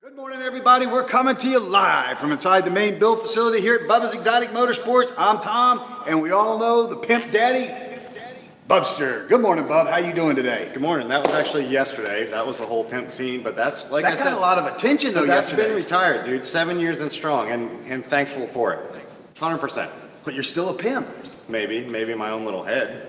Good morning, everybody. We're coming to you live from inside the main build facility here at Bubba's Exotic Motorsports. I'm Tom, and we all know the Pimp Daddy, Bubster. Good morning, Bub. How you doing today? Good morning. That was actually yesterday. That was the whole pimp scene, but that's like That I got said, a lot of attention though that's yesterday. been retired, dude. 7 years and strong, and thankful for it. 100%. But you're still a pimp. Maybe in my own little head,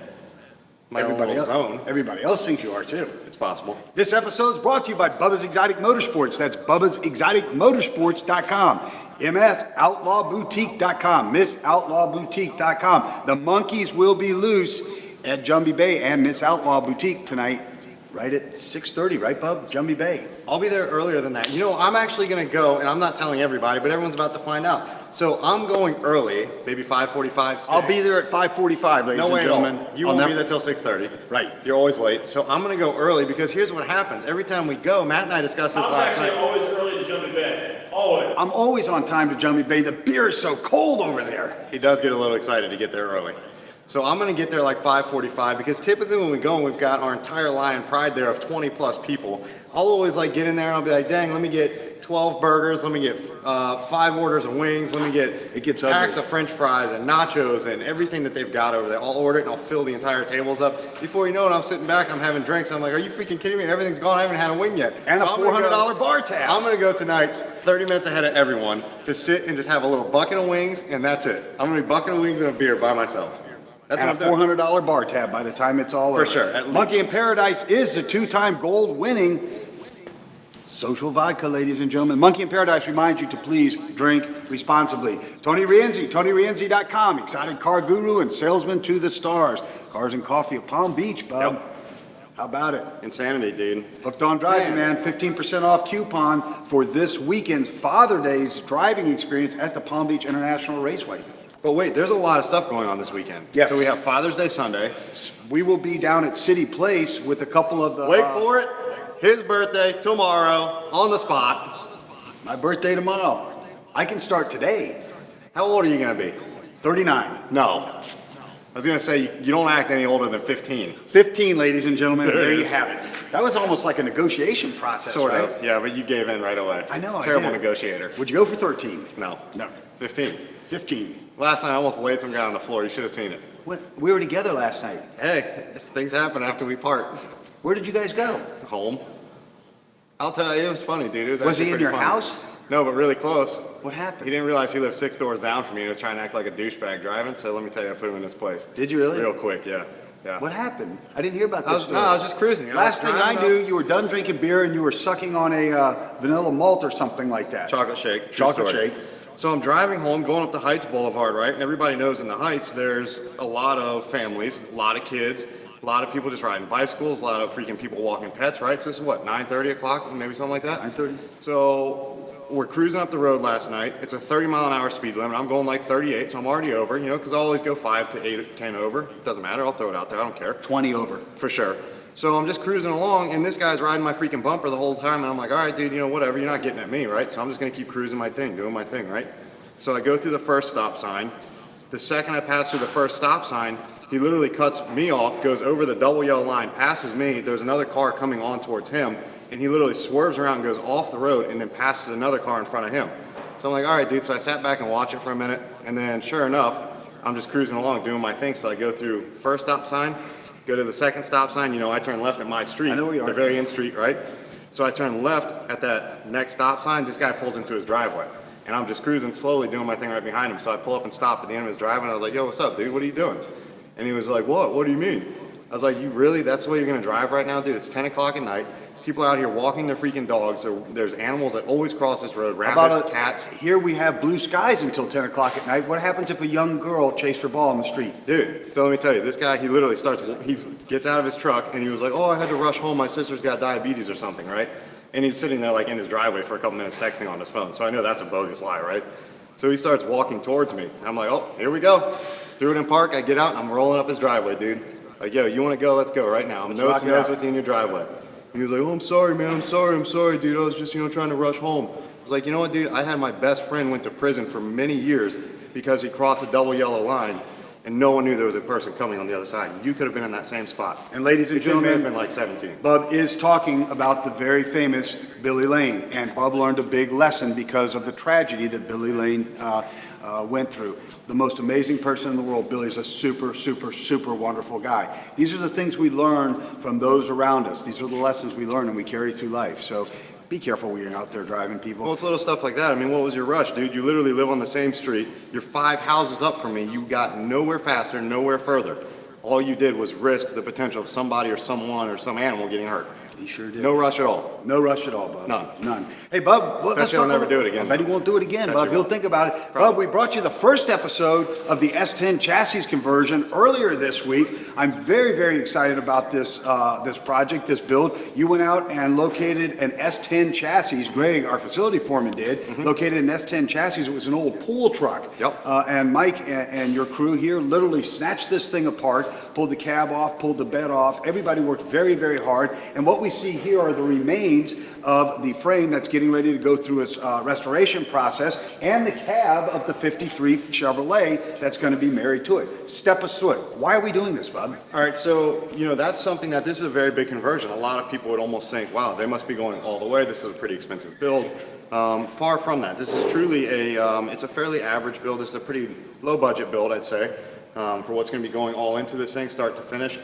my own little zone. Everybody else thinks you are too. It's possible. This episode is brought to you by Bubba's Exotic Motorsports. That's Bubba'sExoticMotorsports.com. MSOutlawBoutique.com. MissOutlawBoutique.com. The monkeys will be loose at Jumbie Bay and Miss Outlaw Boutique tonight, right at 6:30, right, Bub? Jumbie Bay. I'll be there earlier than that. You know, I'm actually going to go, and I'm not telling everybody, but everyone's about to find out. So I'm going early, maybe 5:45. 6. I'll be there at 5:45, ladies No and way at all. gentlemen. You won't be there till 6:30. Right. You're always late. So I'm going to go early because here's what happens. Every time we go, Matt and I discussed this last night. I'm actually always early to Jumbie Bay. Always. I'm always on time to Jumbie Bay. The beer is so cold over there. He does get a little excited to get there early. So I'm going to get there like 5:45 because typically when we go and we've got our entire Lion Pride there of 20 plus people, I'll always like get in there and I'll be like, dang, let me get 12 burgers, let me get 5 orders of wings, let me get packs of French fries and nachos and everything that they've got over there. I'll order it and I'll fill the entire tables up. Before you know it, I'm sitting back, I'm having drinks. I'm like, are you freaking kidding me? Everything's gone. I haven't had a wing yet. And so a $400 bar tab. I'm going to go tonight 30 minutes ahead of everyone to sit and just have a little bucket of wings, and that's it. I'm going to be bucket of wings and a beer by myself. That's and what a I'm doing. $400 bar tab by the time it's all over. For sure, at Monkey in Paradise is the 2-time gold winning social vodka, ladies and gentlemen. Monkey in Paradise reminds you to please drink responsibly. Tony Rienzi, TonyRienzi.com, exotic car guru and salesman to the stars. Cars and Coffee of Palm Beach, Bub. Yep. How about it? Insanity, dude. Hooked on Driving, man. 15% off coupon for this weekend's Father Day's driving experience at the Palm Beach International Raceway. But wait, there's a lot of stuff going on this weekend. Yes. So we have Father's Day Sunday. We will be down at City Place with a couple of the... Wait for it. His birthday tomorrow on the spot. My birthday tomorrow. I can start today. How old are you going to be? 39. No. I was going to say, you don't act any older than 15. 15, ladies and gentlemen. There There it you is. have it. That was almost like a negotiation process, Sort right? of. Yeah, but you gave in right away. I know, I Terrible did. negotiator. Would you go for 13? No. No. 15. 15. Last night I almost laid some guy on the floor. You should have seen it. What? We were together last night. Hey, things happen after we part. Where did you guys go? Home. I'll tell you, it was funny, dude. It was Was actually he in pretty your funny. house? No, but really close. What He happened? didn't realize he lived 6 doors down from me and was trying to act like a douchebag driving, so let me tell you, I put him in his place. Did you really? Real quick, yeah. Yeah. What happened? I didn't hear about this story. I was just cruising. Last thing I knew, you were done drinking beer and you were sucking on a vanilla malt or something like that. Chocolate shake. true Chocolate story. shake. So I'm driving home, going up the Heights Boulevard, right? And everybody knows in the Heights, there's a lot of families, a lot of kids, a lot of people just riding bicycles, a lot of freaking people walking pets, right? So this is what, 9:30 o'clock, maybe something like that? 9:30. So we're cruising up the road last night. It's a 30-mile-an-hour speed limit. I'm going like 38, so I'm already over, you know, because I always go 5 to 8, 10 over. Doesn't matter. I'll throw it out there. I don't care. 20 over. For sure. So I'm just cruising along, and this guy's riding my freaking bumper the whole time, and I'm like, all right, dude, you know, whatever. You're not getting at me, right? So I'm just going to keep cruising my thing, doing my thing, right? So I go through the first stop sign. The second I pass through the first stop sign, he literally cuts me off, goes over the double yellow line, passes me. There's another car coming on towards him, and he literally swerves around, goes off the road, and then passes another car in front of him. So I'm like, all right, dude. So I sat back and watched it for a minute, and then sure enough, I'm just cruising along, doing my thing. So I go through first stop sign, go to the second stop sign. You know, I turn left at my street. I know where you are. The very end street, right? So I turn left at that next stop sign. This guy pulls into his driveway. And I'm just cruising slowly, doing my thing right behind him. So I pull up and stop at the end of his driveway, and I was like, yo, what's up, dude? What are you doing? And he was like, what? What do you mean? I was like, you really? That's the way you're going to drive right now, dude? It's 10 o'clock at night. People out here walking their freaking dogs. There's animals that always cross this road. Rabbits, cats. Here we have blue skies until 10 o'clock at night. What happens if a young girl chased her ball on the street? Dude, so let me tell you, this guy, he literally gets out of his truck, and he was like, oh, I had to rush home. My sister's got diabetes or something, right? And he's sitting there like in his driveway for a couple minutes texting on his phone. So I know that's a bogus lie, right? So he starts walking towards me. I'm like, oh, here we go. Threw it in park. I get out and I'm rolling up his driveway, dude. Like, yo, you want to go? Let's go right now. I'm nose to nose with you in your driveway. And he was like, oh, I'm sorry, man. I'm sorry, dude. I was just, trying to rush home. I was like, you know what, dude? I had my best friend went to prison for many years because he crossed a double yellow line. and no one knew there was a person coming on the other side. You could have been in that same spot. And ladies and The kid may have gentlemen, been like 17. Bub is talking about the very famous Billy Lane, and Bub learned a big lesson because of the tragedy that Billy Lane went through. The most amazing person in the world. Billy's a super, super, super wonderful guy. These are the things we learn from those around us. These are the lessons we learn and we carry through life. So be careful when you're out there driving, people. Well, it's little stuff like that. I mean, what was your rush, dude? You literally live on the same street. You're 5 houses up from me. You got nowhere faster, nowhere further. All you did was risk the potential of somebody or someone or some animal getting hurt. He sure did. No rush at all. No rush at all, Bub. None. None. Hey, Bub, let's Especially he'll never about- do it again. I bet he won't do it again, Bet Bub. you He'll won't. think about it. Probably. Bub, we brought you the first episode of the S10 chassis conversion earlier this week. I'm very, very excited about this this project, this build. You went out and located an S10 chassis. Greg, our facility foreman, did. Located an S10 chassis. It was an old pool truck. Yep. And Mike and your crew here literally snatched this thing apart, pulled the cab off, pulled the bed off. Everybody worked very, very hard. And what we see here are the remains of the frame that's getting ready to go through its restoration process and the cab of the 53 Chevrolet that's going to be married to it. Step us through it. Why are we doing this, Bub? All right, so, that's something that this is a very big conversion. A lot of people would almost think, wow, they must be going all the way. This is a pretty expensive build. Far from that. This is truly it's a fairly average build. This is a pretty low budget build, I'd say, for what's going to be going all into this thing, start to finish.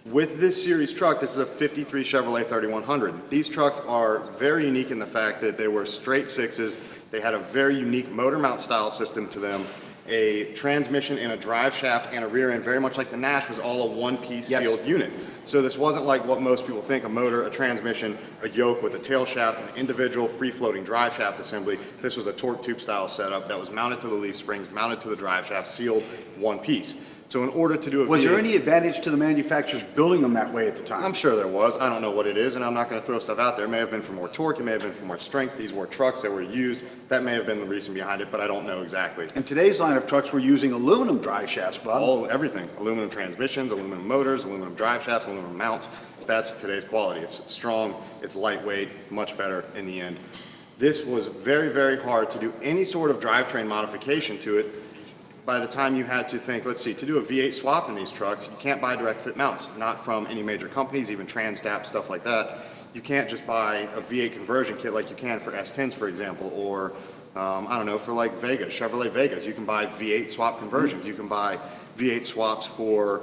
With this series truck, this is a 53 Chevrolet 3100. These trucks are very unique in the fact that they were straight sixes. They had a very unique motor mount style system to them. A transmission and a drive shaft and a rear end, very much like the Nash, was all a one-piece sealed unit. So this wasn't like what most people think, a motor, a transmission, a yoke with a tail shaft, an individual free-floating drive shaft assembly. This was a torque tube style setup that was mounted to the leaf springs, mounted to the drive shaft, sealed one piece. So in order to do a Was there V8 any advantage to the manufacturers building them that way at the time? I'm sure there was. I don't know what it is, and I'm not going to throw stuff out there. It may have been for more torque. It may have been for more strength. These were trucks that were used. That may have been the reason behind it, but I don't know exactly. In today's line of trucks, we're using aluminum drive shafts, Bub. Everything. Aluminum transmissions, aluminum motors, aluminum drive shafts, aluminum mounts. That's today's quality. It's strong, it's lightweight, much better in the end. This was very, very hard to do any sort of drivetrain modification to it. By the time you had to think, let's see, to do a V8 swap in these trucks, you can't buy direct fit mounts, not from any major companies, even Transdap, stuff like that. You can't just buy a V8 conversion kit like you can for S10s, for example, or I don't know, for like Vegas, Chevrolet Vegas. You can buy V8 swap conversions. You can buy V8 swaps for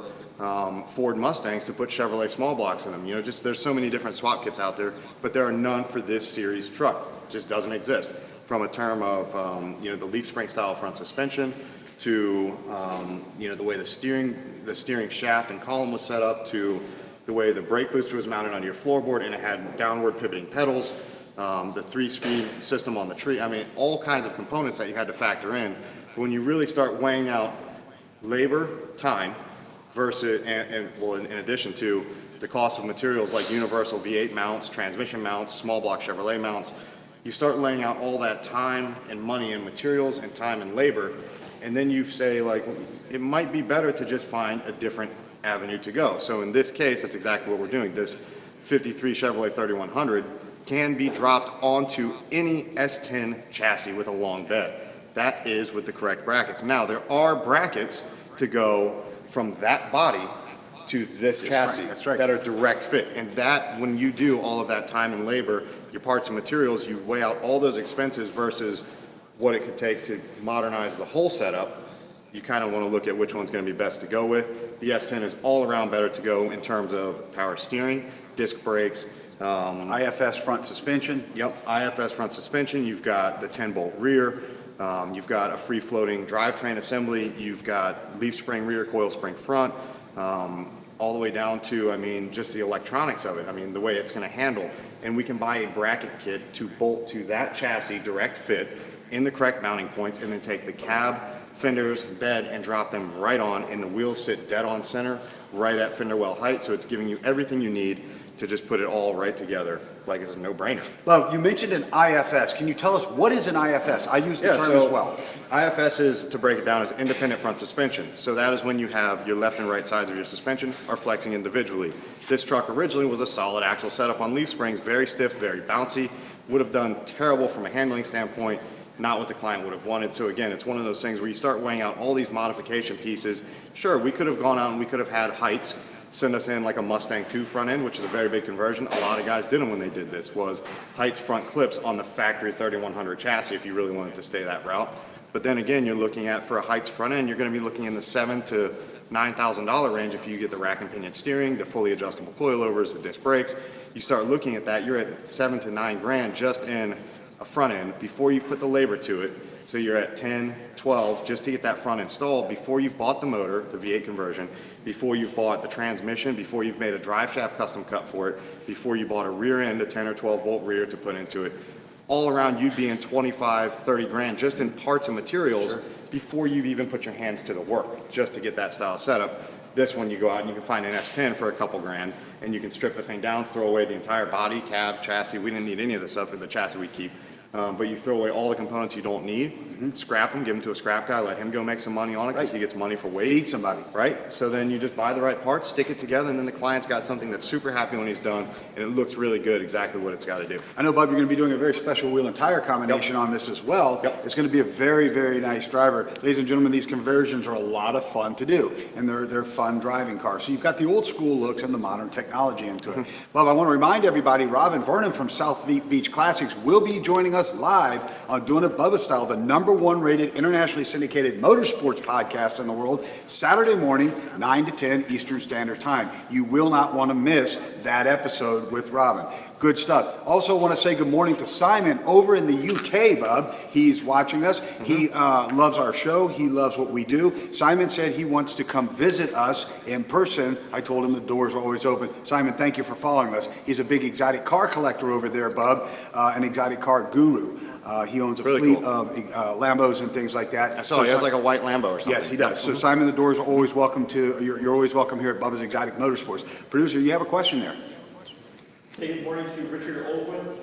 Ford Mustangs to put Chevrolet small blocks in them. Just there's so many different swap kits out there, but there are none for this series truck. It just doesn't exist. From a term of the leaf spring style front suspension, to the way the steering shaft and column was set up, to the way the brake booster was mounted onto your floorboard, and it had downward pivoting pedals, the 3-speed system on the tree. I mean, all kinds of components that you had to factor in. But when you really start weighing out labor, time, versus, in addition to the cost of materials like universal V8 mounts, transmission mounts, small block Chevrolet mounts, you start laying out all that time and money and materials and time and labor. And then you say, like, it might be better to just find a different avenue to go. So in this case, that's exactly what we're doing. This 53 Chevrolet 3100 can be dropped onto any S10 chassis with a long bed. That is with the correct brackets. Now, there are brackets to go from that body to this chassis that are direct fit. And that, when you do all of that time and labor, your parts and materials, you weigh out all those expenses versus what it could take to modernize the whole setup. You kind of want to look at which one's going to be best to go with. The S10 is all around better to go in terms of power steering, disc brakes, IFS front suspension. Yep, IFS front suspension. You've got the 10-bolt rear. You've got a free-floating drivetrain assembly. You've got leaf spring rear, coil spring front, all the way down to, just the electronics of it. The way it's going to handle. And we can buy a bracket kit to bolt to that chassis direct fit in the correct mounting points, and then take the cab, fenders, bed, and drop them right on, and the wheels sit dead on center, right at fender well height, so it's giving you everything you need to just put it all right together, like it's a no-brainer. Well, you mentioned an IFS. Can you tell us what is an IFS? I use the term as well. IFS is, to break it down, is independent front suspension. So that is when you have your left and right sides of your suspension are flexing individually. This truck originally was a solid axle setup on leaf springs, very stiff, very bouncy, would have done terrible from a handling standpoint not what the client would have wanted. So again, it's one of those things where you start weighing out all these modification pieces. Sure, we could have gone out and we could have had Heights send us in like a Mustang 2 front end, which is a very big conversion. A lot of guys did them when they did this, was Heights front clips on the factory 3100 chassis if you really wanted to stay that route. But then again, you're looking at, for a Heights front end, you're going to be looking in the $7,000 to $9,000 range if you get the rack and pinion steering, the fully adjustable coilovers, the disc brakes. You start looking at that, you're at 7 to 9 grand just in a front end before you've put the labor to it. So you're at 10, 12 just to get that front installed before you've bought the motor, the V8 conversion, before you've bought the transmission, before you've made a drive shaft custom cut for it, before you bought a rear end, a 10 or 12 volt rear to put into it. All around, you'd be in 25, 30 grand just in parts and materials before you've even put your hands to the work just to get that style setup. This one, you go out and you can find an S10 for a couple grand, and you can strip the thing down, throw away the entire body, cab, chassis. We didn't need any of the stuff in the chassis we keep. But you throw away all the components you don't need, scrap them, give them to a scrap guy, let him go make some money on it because he gets money for weight. Feed somebody. Right? So then you just buy the right parts, stick it together, and then the client's got something that's super happy when he's done, and it looks really good, exactly what it's got to do. I know, Bub, you're going to be doing a very special wheel and tire combination on this as well. It's going to be a very, very nice driver. Ladies and gentlemen, these conversions are a lot of fun to do, and they're fun driving cars. So you've got the old school looks and the modern technology into it. Bub, I want to remind everybody, Robin Vernon from South Beach Classics will be joining us live on Doing It Bubba Style, the #1 rated internationally syndicated motorsports podcast in the world, Saturday morning, 9 to 10 Eastern Standard Time. You will not want to miss that episode with Robin. Good stuff. Also want to say good morning to Simon over in the UK, Bub. He's watching us. He loves our show. He loves what we do. Simon said he wants to come visit us in person. I told him the doors are always open. Simon, thank you for following us. He's a big exotic car collector over there, Bub, an exotic car guru. He owns a fleet of Lambos and things like that. I saw he has like a white Lambo or something. Yes, he does. So Simon, the doors are always welcome to, you're always welcome here at Bubba's Exotic Motorsports. Producer, you have a question there? Say good morning to Richard Oldwin.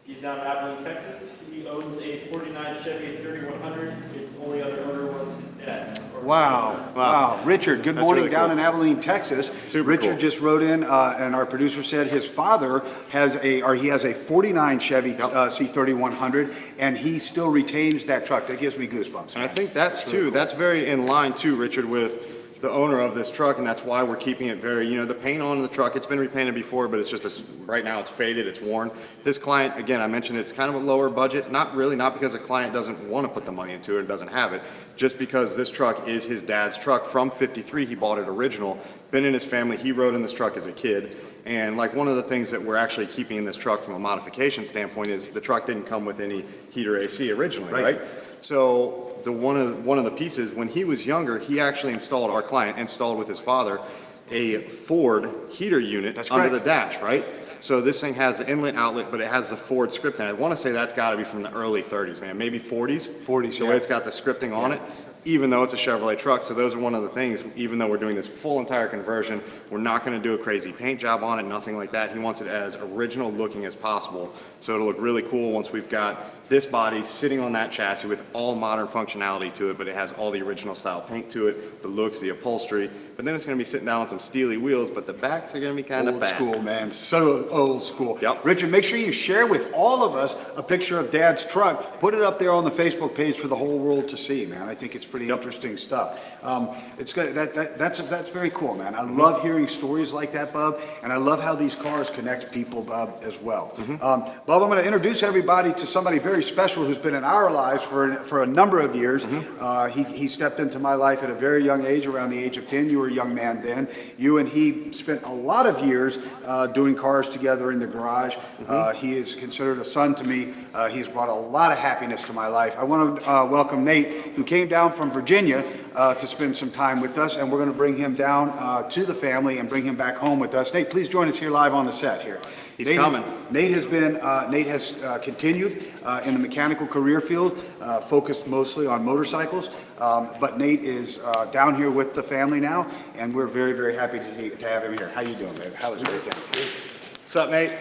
He's down in Abilene, Texas. He owns a 49 Chevy 3100. Its only other owner was his dad. Wow. Richard, good morning really down cool. in Abilene, Texas. Super Richard cool. just wrote in, and our producer said his father has a 49 Chevy C3100, and he still retains that truck. That gives me goosebumps. And I think that's that's very in line too, Richard, with the owner of this truck, and that's why we're keeping it very, the paint on the truck, it's been repainted before, but it's just right now it's faded, it's worn. This client, again, I mentioned it's kind of a lower budget, not because the client doesn't want to put the money into it or doesn't have it, just because this truck is his dad's truck from '53. He bought it original, been in his family, he rode in this truck as a kid. And like one of the things that we're actually keeping in this truck from a modification standpoint is the truck didn't come with any heater AC originally, right? So one of the pieces, when he was younger, he actually installed, our client installed with his father, a Ford heater unit under the dash, right? So this thing has the inlet outlet, but it has the Ford scripting. I want to say that's got to be from the early 30s, man, maybe 40s. 40s, the way it's got the scripting on it, even though it's a Chevrolet truck. So those are one of the things, even though we're doing this full entire conversion, we're not going to do a crazy paint job on it, nothing like that. He wants it as original looking as possible. So it'll look really cool once we've got this body sitting on that chassis with all modern functionality to it, but it has all the original style paint to it, the looks, the upholstery. But then it's going to be sitting down on some steely wheels, but the backs are going to be kind of bad. Old school, man. So old school. Yep. Richard, make sure you share with all of us a picture of Dad's truck. Put it up there on the Facebook page for the whole world to see, man. I think it's pretty interesting stuff. It's good. That's very cool, man. I love hearing stories like that, Bub, and I love how these cars connect people, Bub, as well. Bub, I'm going to introduce everybody to somebody very special who's been in our lives for a number of years. He stepped into my life at a very young age, around the age of 10. You were a young man then. You and he spent a lot of years doing cars together in the garage. He is considered a son to me. He's brought a lot of happiness to my life. I want to welcome Nate, who came down from Virginia to spend some time with us, and we're going to bring him down to the family and bring him back home with us. Nate, please join us here live on the set here. He's coming. Nate has continued in the mechanical career field, focused mostly on motorcycles. But Nate is down here with the family now, and we're very, very happy to have him here. How you doing, man? How is everything? What's up, Nate?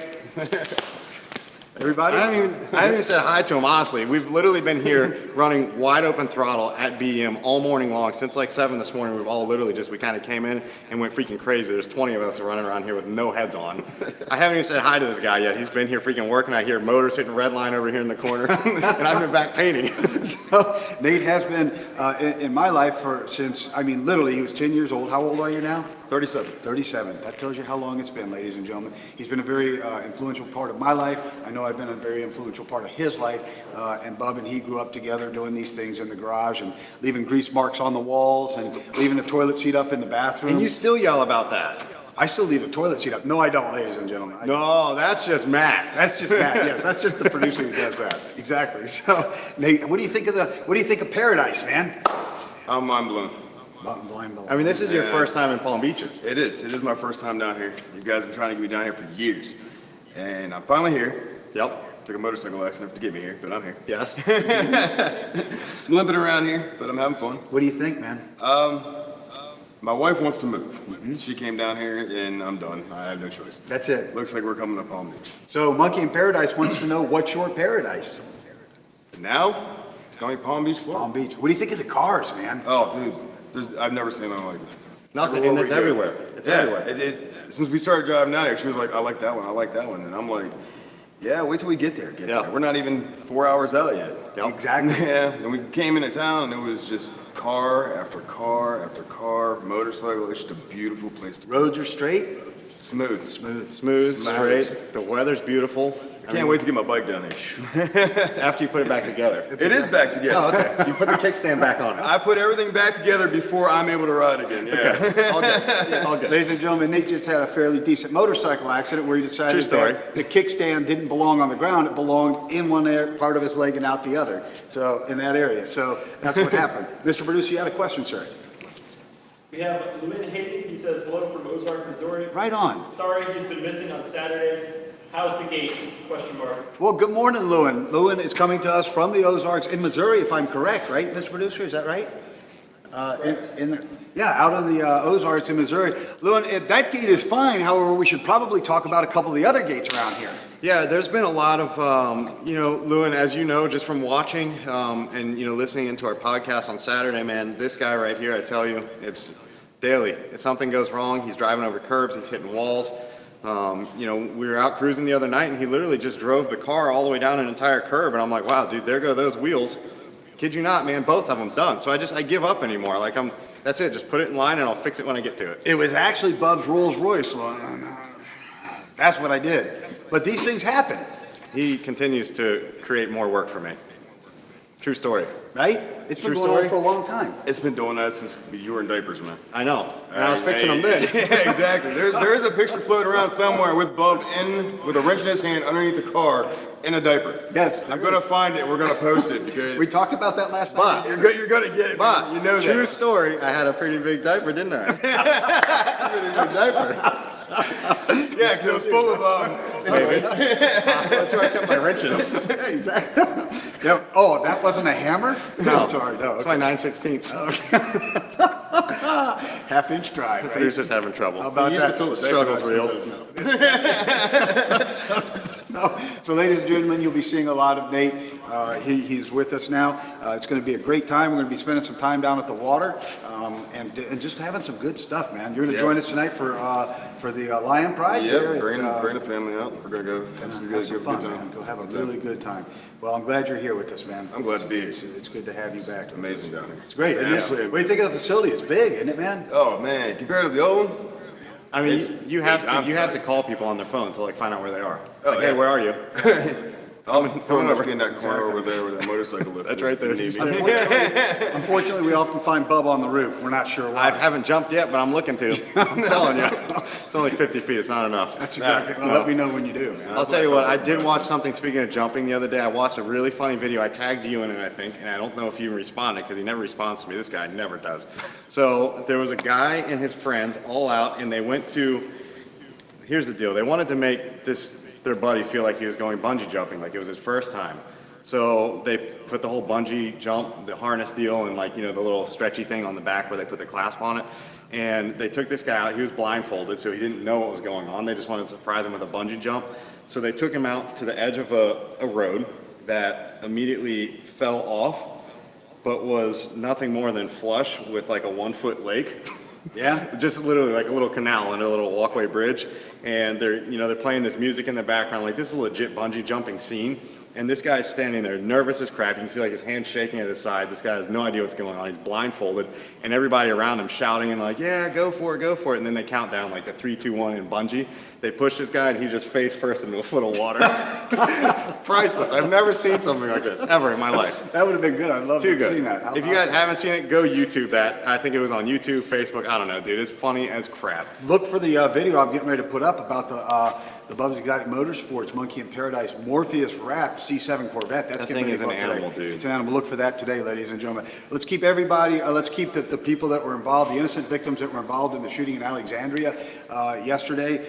Everybody? I haven't even said hi to him, honestly. We've literally been here running wide open throttle at BEM all morning long. Since like 7 this morning, we've all literally we kind of came in and went freaking crazy. There's 20 of us running around here with no heads on. I haven't even said hi to this guy yet. He's been here freaking working. I hear motors hitting red line over here in the corner, and I've been back painting. So, Nate has been in my life since, literally, he was 10 years old. How old are you now? 37. 37. That tells you how long it's been, ladies and gentlemen. He's been a very influential part of my life. I know I've been a very influential part of his life. And Bub and he grew up together doing these things in the garage and leaving grease marks on the walls and leaving the toilet seat up in the bathroom. And you still yell about that. I still leave the toilet seat up. No, I don't, ladies and gentlemen. No, that's just Matt. That's just Matt. Yes, that's just the producer who does that. Exactly. So, Nate, what do you think of Paradise, man? I'm mind blown. I mean, this is your first time in Palm Beaches. It is. It is my first time down here. You guys have been trying to get me down here for years. And I'm finally here. Yep. Took a motorcycle accident to get me here, but I'm here. Yes. I'm limping around here, but I'm having fun. What do you think, man? My wife wants to move. She came down here and I'm done. I have no choice. That's it. Looks like we're coming to Palm Beach. So Monkey in Paradise wants to know what's your paradise? And now, it's going to be Palm Beach, Florida. Palm Beach. What do you think of the cars, man? Oh, dude. I've never seen anything like it. Nothing, and it's everywhere. It's everywhere. Since we started driving down here, she was like, I like that one, I like that one. And I'm like, yeah, wait till we get there. Yeah. We're not even 4 hours out yet. Yep. Exactly. Yeah, and we came into town and it was just car after car after car, motorcycle. It's just a beautiful place to Roads are straight? Smooth. Smooth, straight. The weather's beautiful. I can't wait to get my bike down here. After you put it back together. It is back together. Oh, okay. You put the kickstand back on it. I put everything back together before I'm able to ride again. Yeah. Okay. All good. All good. Ladies and gentlemen, Nate just had a fairly decent motorcycle accident where he decided True story. that the kickstand didn't belong on the ground, it belonged in one part of his leg and out the other. So, in that area. So, that's what happened. Mr. Producer, you had a question, sir. We have Lewin Hayden. He says, hello from Ozark, Missouri. Right on. Sorry he's been missing on Saturdays. How's the gate? Question mark. Well, good morning, Lewin. Lewin is coming to us from the Ozarks in Missouri, if I'm correct, right, Mr. Producer? Is that right? Out in the Ozarks in Missouri. Lewin, that gate is fine. However, we should probably talk about a couple of the other gates around here. Yeah, there's been a lot of, Lewin, as you know, just from watching and, listening into our podcast on Saturday, man, this guy right here, I tell you, it's daily. If something goes wrong, he's driving over curbs, he's hitting walls. We were out cruising the other night and he literally just drove the car all the way down an entire curb. And I'm like, wow, dude, there go those wheels. Kid you not, man, both of them done. So I give up anymore. Like that's it. Just put it in line and I'll fix it when I get to it. It was actually Bub's Rolls Royce. That's what I did. But these things happen. He continues to create more work for me. True story. Right? It's been True going on story. for a long time. It's been doing that since you were in diapers, man. I know. And I was fixing them then. Yeah, exactly. There is a picture floating around somewhere with Bub with a wrench in his hand underneath the car in a diaper. Yes. I'm gonna find it. We're gonna post it because We talked about that last But- night. you're gonna get it. But, man. You know true that. story, I had a pretty big diaper, didn't I? Pretty big diaper. Yeah, because it was full of Maybe. That's where I kept my wrenches. Exactly. Yeah. Oh, that wasn't a hammer? No, I'm sorry. No. That's my 9/16. Half-inch drive, right? Producer's having trouble. How about He used to that? fill the Struggle's diaper real. So, ladies and gentlemen, you'll be seeing a lot of Nate. He's with us now. It's going to be a great time. We're going to be spending some time down at the water and just having some good stuff, man. You're going to join us tonight for the Lion Pride. Yep, there bring at, the family out. We're gonna go have some good fun, time. man. Go have a really good time. Well, I'm glad you're here with us, man. I'm glad to be here. It's good to have you back. Amazing down here. It's great. It's Yeah. absolutely- What do you think of the facility? It's big, isn't it, man? Oh man, compared to the old one, I mean, It's you have big time to size. call people on their phone to find out where they are. Oh, Like, yeah. hey, where are you? I'm over. over in that corner over there where that motorcycle lift. That's is, right there. if you need me. Unfortunately, we often find Bubba on the roof. We're not sure why. I haven't jumped yet, but I'm looking to. I'm telling you. It's only 50 feet. It's not enough. That's exactly. Well, let me know when you do, man. I'll tell you what, I did watch something, speaking of jumping, the other day. I watched a really funny video. I tagged you in it, I think, and I don't know if you responded because he never responds to me. This guy never does. So there was a guy and his friends all out, and they went to, here's the deal. They wanted to make their buddy feel like he was going bungee jumping, like it was his first time. So they put the whole bungee jump, the harness deal, and the little stretchy thing on the back where they put the clasp on it. And they took this guy out. He was blindfolded, so he didn't know what was going on. They just wanted to surprise him with a bungee jump. So they took him out to the edge of a road that immediately fell off, but was nothing more than flush with like a 1-foot lake. Yeah? Just literally like a little canal and a little walkway bridge. And they're playing this music in the background. Like, this is a legit bungee jumping scene. And this guy's standing there nervous as crap. You can see like his hands shaking at his side. This guy has no idea what's going on. He's blindfolded. And everybody around him shouting and like, yeah, go for it, go for it. And then they count down like the 3, 2, 1 in bungee. They push this guy and he's just face first into a foot of water. Priceless. I've never seen something like this ever in my life. That would have been good. I'd love to Too have seen good. that. If you guys haven't seen it, go YouTube that. I think it was on YouTube, Facebook. I don't know, dude. It's funny as crap. Look for the video I'm getting ready to put up about the Bubba's Exotic Motorsports Monkey in Paradise Morpheus wrapped C7 Corvette. That's That getting thing ready is to go an up today. animal, dude. It's an animal. Look for that today, ladies and gentlemen. Let's keep everybody, let's keep the people that were involved, the innocent victims that were involved in the shooting in Alexandria yesterday.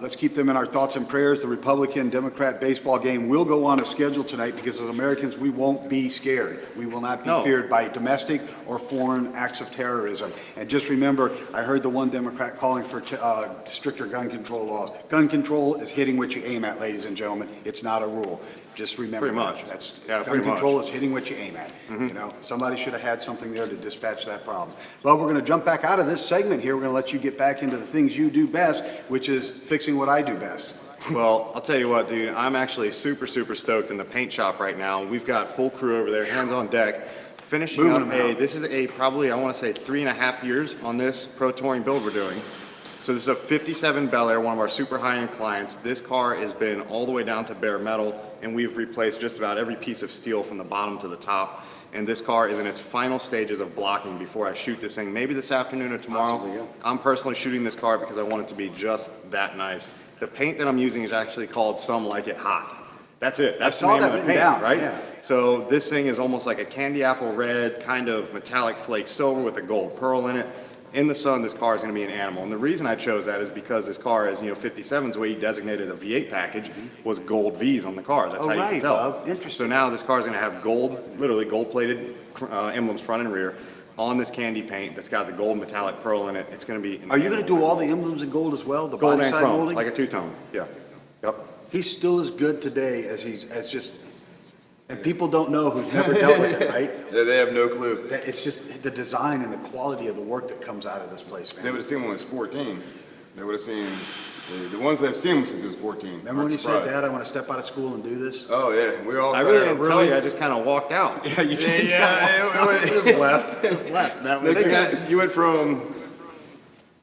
Let's keep them in our thoughts and prayers. The Republican-Democrat baseball game will go on a schedule tonight because as Americans, we won't be scared. We will not be feared by domestic or foreign acts of terrorism. And just remember, I heard the one Democrat calling for stricter gun control laws. Gun control is hitting what you aim at, ladies and gentlemen. It's not a rule. Just remember Pretty much. That's Yeah, gun pretty control much. is hitting what you aim at. You know, somebody should have had something there to dispatch that problem. Well, we're going to jump back out of this segment here. We're going to let you get back into the things you do best, which is fixing what I do best. Well, I'll tell you what, dude. I'm actually super stoked in the paint shop right now. We've got full crew over there, hands on deck, finishing Moving up them out. this is a probably, I want to say 3.5 years on this Pro Touring build we're doing. So this is a 57 Bel Air, one of our super high-end clients. This car has been all the way down to bare metal, and we've replaced just about every piece of steel from the bottom to the top. And this car is in its final stages of blocking before I shoot this thing, maybe this afternoon or tomorrow. Possibly, yeah. I'm personally shooting this car because I want it to be just that nice. The paint that I'm using is actually called Some Like It Hot. That's it. That's the saw name that of the written paint, down, right? yeah. So this thing is almost like a candy apple red, kind of metallic flake silver with a gold pearl in it. In the sun, this car is going to be an animal. And the reason I chose that is because this car is, 57's the way he designated a V8 package was gold V's on the car. That's Oh, how you right, can tell. Bob. Interesting. So now this car is going to have gold, literally gold-plated emblems front and rear on this candy paint that's got the gold metallic pearl in it. It's going to be. Are you going to do all the emblems in gold as well? The gold body and side chrome, molding? like a two-tone? Yeah. Yep. He's still as good today as just, and people don't know who've never dealt with it, right? Yeah, they have no clue. It's just the design and the quality of the work that comes out of this place, They man. would have seen when he was 14. They would have seen the ones that have seen him since he was 14. Remember when he Aren't said, surprised. "Dad, I want to step out of school and do this"? Oh yeah, we all. I sat really there, didn't tell you. I just kind of walked out. Yeah, you did. Yeah, it was Just left. Just left. That They was got, you went from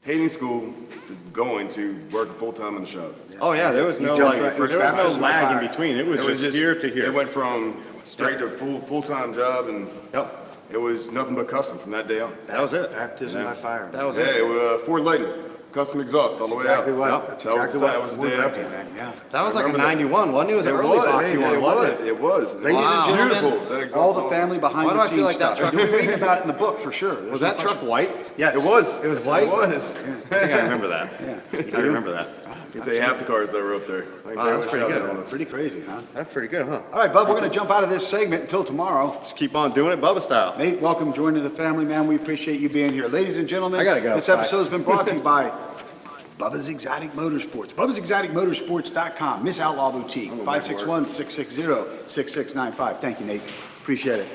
hating school to going to working full time in the shop. Oh yeah, there was no jumped like, right- it was there was no baptism by lag fire. in between. It was just here to here. It went from straight to full time job, and Yep. it was nothing but custom from that day on. That was it. baptism by fire. That was Yeah, it. it was Ford Lightning, custom exhaust all the way exactly out. what. Yep. That's That was exactly the- what. that was the Ford day Lightning, after. man, yeah. That was like a remember that. 91, wasn't it? It was an early boxy one, it wasn't it? It was. Ladies Wow. and gentlemen, Beautiful. That exhaust all the was family behind Why do the I feel scenes like that stuff. truck- You'll read about it in the book for sure. There's Was no that truck question. white? Yes. It was. It was That's white? what It was. I think I remember that. Yeah. I remember that. I can tell you half the cars that were up there. I can Wow, tell you that's what pretty shop good. that was. Pretty crazy, huh? That's pretty good, huh? All right, Bub, we're going to jump out of this segment until tomorrow. Just keep on doing it Bubba style. Nate, welcome joining the family, man. We appreciate you being here. Ladies and gentlemen, I gotta go. this episode has been brought to you by Bubba's Exotic Motorsports. Bubba'sExoticMotorsports.com. Miss Outlaw Boutique, 561-660-6695. Thank you, Nate. Appreciate it.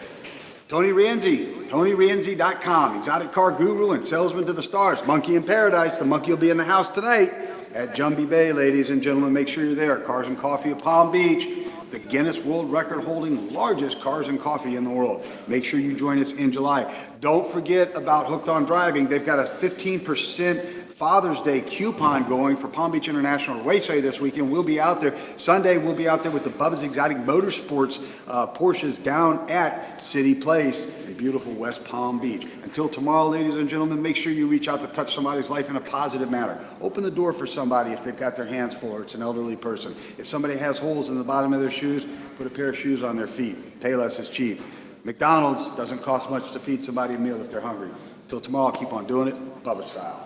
Tony Rienzi, TonyRienzi.com. Exotic car guru and salesman to the stars. Monkey in Paradise. The monkey will be in the house tonight at Jumbie Bay, ladies and gentlemen. Make sure you're there. Cars and Coffee of Palm Beach. The Guinness World Record holding largest cars and coffee in the world. Make sure you join us in July. Don't forget about Hooked on Driving. They've got a 15% Father's Day coupon going for Palm Beach International Raceway this weekend. We'll be out there. Sunday, we'll be out there with the Bubba's Exotic Motorsports Porsches down at City Place in beautiful West Palm Beach. Until tomorrow, ladies and gentlemen, make sure you reach out to touch somebody's life in a positive manner. Open the door for somebody if they've got their hands full or it's an elderly person. If somebody has holes in the bottom of their shoes, put a pair of shoes on their feet. Pay less is cheap. McDonald's doesn't cost much to feed somebody a meal if they're hungry. Until tomorrow, keep on doing it, Bubba style.